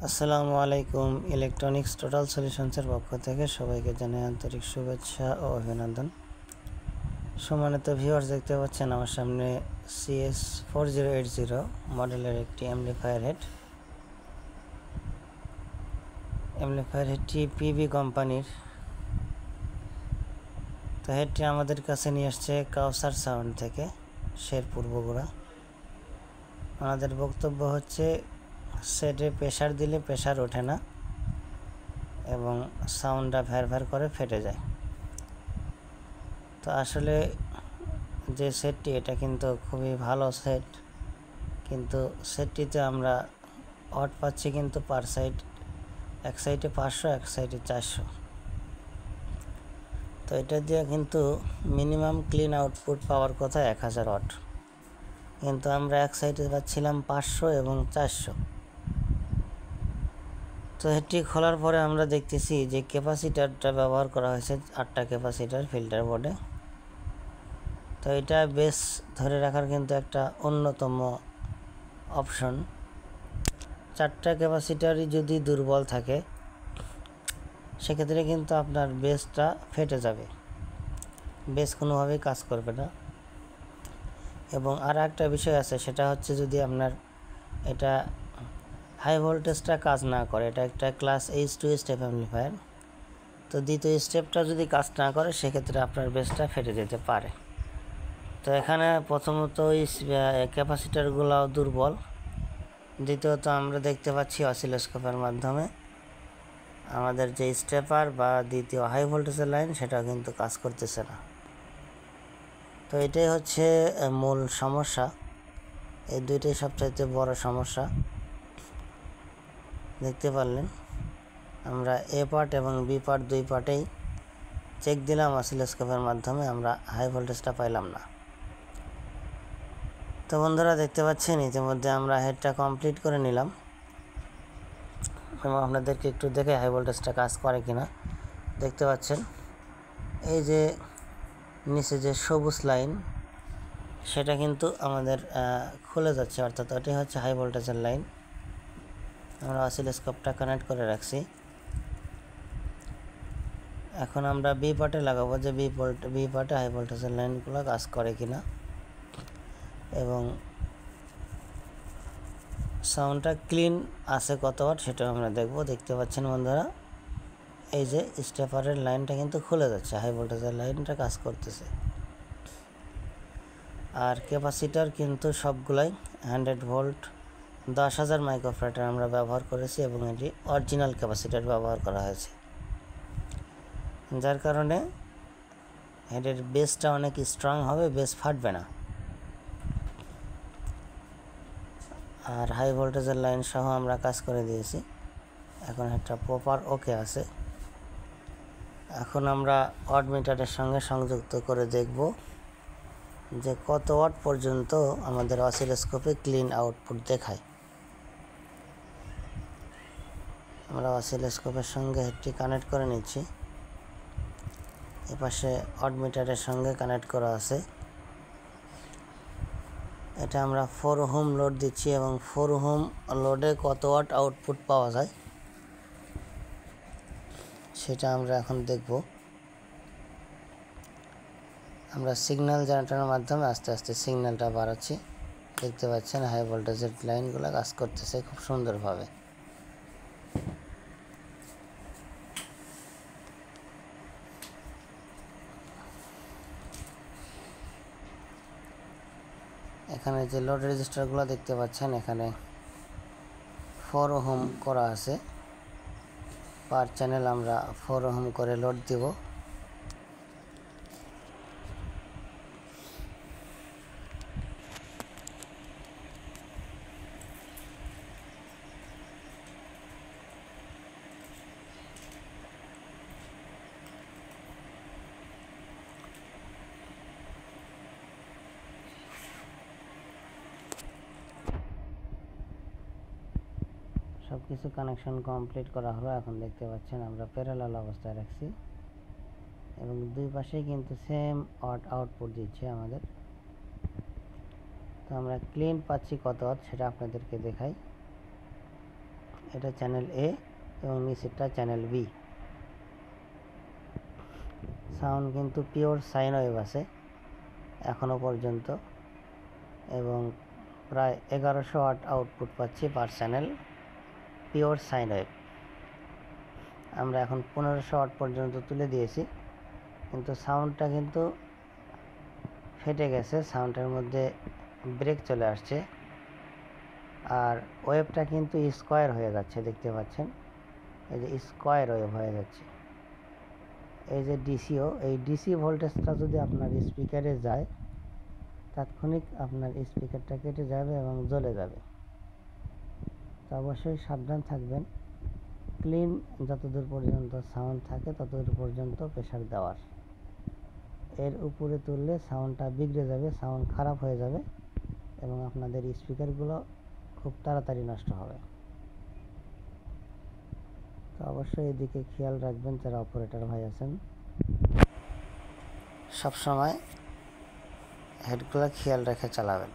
আসসালামু আলাইকুম। Electronics total সলিউশনসের পক্ষ থেকে সবাইকে জানাই আন্তরিক শুভেচ্ছা ও অভিনন্দন। সম্মানিত ভিউয়ার্স, দেখতে পাচ্ছেন আমার সামনে CS4080 মডেলের একটি অ্যাম্পলিফায়ার হেডটি পিবি কোম্পানির। তো হেডটি আমাদের কাছে নিয়ে আসছে কাউসার সাউন্ড থেকে, শেরপুর বগুড়া। আমাদের বক্তব্য হচ্ছে, সেটে প্রেশার দিলে প্রেশার ওঠে না এবং সাউন্ডটা ভ্যার ভ্যার করে ফেটে যায়। তো আসলে যে সেটটি, এটা কিন্তু খুবই ভালো সেট, কিন্তু সেটটিতে আমরা ওয়াট পাচ্ছি কিন্তু পার সাইড, এক সাইডে 500, এক সাইডে 400। তো এটা দিয়ে কিন্তু মিনিমাম ক্লিন আউটপুট পাওয়ার কথা 1000 ওয়াট, কিন্তু আমরা এক সাইডে পাচ্ছিলাম 500 এবং 400। তো এটি খোলার পরে আমরা দেখতেছি যে ক্যাপাসিটারটা ব্যবহার করা হয়েছে 8টা ক্যাপাসিটার ফিল্টার বোর্ডে। তো এটা বেস ধরে রাখার কিন্তু একটা অন্যতম অপশন। 4টা ক্যাপাসিটারই যদি দুর্বল থাকে, সেক্ষেত্রে কিন্তু আপনার বেসটা ফেটে যাবে, বেস কোনোভাবেই কাজ করবে না। এবং আর একটা বিষয় আছে, সেটা হচ্ছে যদি আপনার এটা হাই ভোল্টেজটা কাজ না করে, এটা একটা ক্লাস H2 স্টেপ অ্যাম্পলিফায়ার, তো দ্বিতীয় স্টেপটা যদি কাজ না করে, সেক্ষেত্রে আপনার বেসটা ফেটে যেতে পারে। তো এখানে প্রথমত ক্যাপাসিটারগুলোও দুর্বল, দ্বিতীয়ত আমরা দেখতে পাচ্ছি অসিলোস্কোপের মাধ্যমে আমাদের যে স্টেপার বা দ্বিতীয় হাই ভোল্টেজের লাইন, সেটা কিন্তু কাজ করতেছে না। তো এটাই হচ্ছে মূল সমস্যা, এই দুইটাই সবচাইতে বড় সমস্যা। দেখতে পারলেন, আমরা এ পার্ট এবং বি পার্ট দুই পার্টেই চেক দিলাম অসিলোস্কোপের মাধ্যমে, আমরা হাই ভোল্টেজটা পাইলাম না। তো বন্ধুরা, দেখতে পাচ্ছেন ইতিমধ্যে আমরা হেডটা কমপ্লিট করে নিলাম এবং আপনাদেরকে একটু দেখে হাই ভোল্টেজটা কাজ করে কিনা। দেখতে পাচ্ছেন এই যে নিচে যে সবুজ লাইন, সেটা কিন্তু আমাদের খুলে যাচ্ছে, অর্থাৎ ওটাই হচ্ছে হাই ভোল্টেজের লাইন। আমরা অসিলোস্কোপটা কানেক্ট করে রাখছি। এখন আমরা বি পার্টে লাগাবো যে বি পার্টে হাই ভোল্টেজের লাইনগুলো কাজ করে কিনা এবং সাউন্ডটা ক্লিন আছে কত ওয়াট, সেটাও আমরা দেখব। দেখতে পাচ্ছেন বন্ধুরা, এই যে স্টেপারের লাইনটা কিন্তু খুলে যাচ্ছে, হাই ভোল্টেজের লাইনটা কাজ করতেছে। আর ক্যাপাসিটার কিন্তু সবগুলাই 100 ভোল্ট 10,000 মাইক্রোফ্যারাড আমরা ব্যবহার করেছি এবং এটি অরিজিনাল ক্যাপাসিটার ব্যবহার করা হয়েছে, যার কারণে হেডের বেসটা অনেক স্ট্রং হবে, বেস ফাটবে না। আর হাই ভোল্টেজের লাইন সহ আমরা কাজ করে দিয়েছি, এখন হেডটা প্রপার ওকে আছে। এখন আমরা ওয়াট মিটারের সঙ্গে সংযুক্ত করে দেখব যে কত ওয়াট পর্যন্ত আমাদের অসিলোস্কোপে ক্লিন আউটপুট দেখায়। আমরা অসিলোস্কোপের সঙ্গে হেডটি কানেক্ট করে নিচ্ছি, এপাশে ওয়াট মিটারের সঙ্গে কানেক্ট করা আছে। এটা আমরা 4 ওহম লোড দিচ্ছি এবং 4 ওহম লোডে কত ওয়াট আউটপুট পাওয়া যায় সেটা আমরা এখন দেখব। আমরা সিগন্যাল জেনারেটরের মাধ্যমে আস্তে আস্তে সিগন্যালটা বাড়াচ্ছি। দেখতে পাচ্ছেন হাই ভোল্টেজের লাইনগুলো কাজ করতেছে খুব সুন্দরভাবে। এখানে যে লোড রেজিস্টারগুলো দেখতে পাচ্ছেন, এখানে 4 ওহম করা আছে, পার চ্যানেল আমরা 4 ওহম করে লোড দেব। সব কিছু কানেকশন কমপ্লিট করা হলো। এখন দেখতে পাচ্ছেন আমরা প্যারালাল অবস্থায় রাখছি এবং দুই পাশেই কিন্তু সেম ওয়াট আউটপুট দিচ্ছে আমাদের। তো আমরা ক্লিন পাচ্ছি কত ওয়াট সেটা আপনাদেরকে দেখাই। এটা চ্যানেল এ এবং নিচেরটা চ্যানেল বি। সাউন্ড কিন্তু পিওর সাইন ওয়েভ আছে এখনো পর্যন্ত, এবং প্রায় 1100 ওয়াট আউটপুট পাচ্ছি পার চ্যানেল পিওর সাইন ওয়েভ। আমরা এখন 1500 ওয়াট পর্যন্ত তুলে দিয়েছি, কিন্তু সাউন্ডটা কিন্তু ফেটে গেছে, সাউন্ডের মধ্যে ব্রেক চলে আসছে, আর ওয়েভটা কিন্তু স্কোয়ার হয়ে যাচ্ছে, দেখতে পাচ্ছেন এই যে স্কোয়ার ওয়েভ হয়ে যাচ্ছে। এই যে ডিসিও, এই ডিসি ভোল্টেজটা যদি আপনার স্পিকারে যায় তাৎক্ষণিক আপনার স্পিকারটা কেটে যাবে এবং জ্বলে যাবে। তো অবশ্যই সাবধান থাকবেন, ক্লিন যতদূর পর্যন্ত সাউন্ড থাকে ততদূর পর্যন্ত প্রেসার দেওয়ার। এর উপরে তুললে সাউন্ডটা বিগড়ে যাবে, সাউন্ড খারাপ হয়ে যাবে এবং আপনাদের স্পিকারগুলো খুব তাড়াতাড়ি নষ্ট হবে। তো অবশ্যই এদিকে খেয়াল রাখবেন, যারা অপারেটর ভাই আছেন সবসময় হেডগুলো খেয়াল রেখে চালাবেন।